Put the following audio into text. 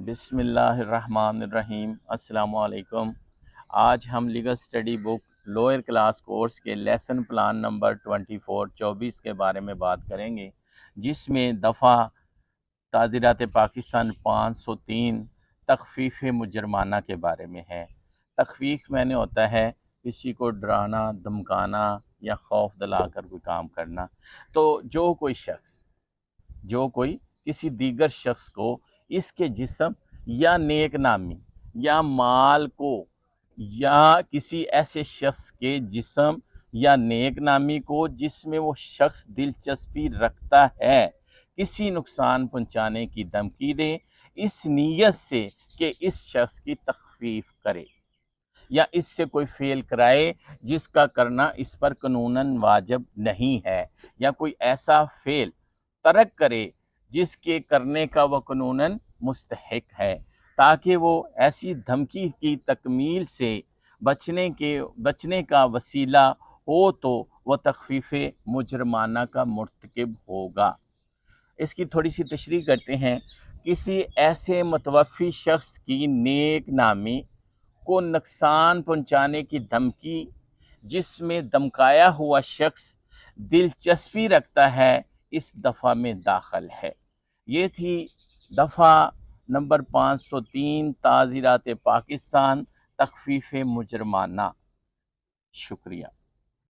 بسم اللہ الرحمن الرحیم۔ السلام علیکم۔ آج ہم لیگل سٹڈی بک لوئر کلاس کورس کے لیسن پلان نمبر 24 کے بارے میں بات کریں گے، جس میں دفعہ تعزیرات پاکستان 503 تخفیف مجرمانہ کے بارے میں ہے۔ تخفیف معنی ہوتا ہے کسی کو ڈرانا، دھمکانا یا خوف دلا کر کوئی کام کرنا۔ تو جو کوئی کسی دیگر شخص کو اس کے جسم یا نیک نامی یا مال کو یا کسی ایسے شخص کے جسم یا نیک نامی کو جس میں وہ شخص دلچسپی رکھتا ہے کسی نقصان پہنچانے کی دھمکی دے، اس نیت سے کہ اس شخص کی تخفیف کرے، یا اس سے کوئی فعل کرائے جس کا کرنا اس پر قانوناً واجب نہیں ہے، یا کوئی ایسا فعل ترک کرے جس کے کرنے کا وہ قانوناً مستحق ہے، تاکہ وہ ایسی دھمکی کی تکمیل سے بچنے کا وسیلہ ہو تو وہ تخفیف مجرمانہ کا مرتکب ہوگا۔ اس کی تھوڑی سی تشریح کرتے ہیں۔ کسی ایسے متوفی شخص کی نیک نامی کو نقصان پہنچانے کی دھمکی جس میں دھمکایا ہوا شخص دلچسپی رکھتا ہے، اس دفعہ میں داخل ہے۔ یہ تھی دفعہ نمبر 503 تعزیرات پاکستان تخفیف مجرمانہ۔ شکریہ۔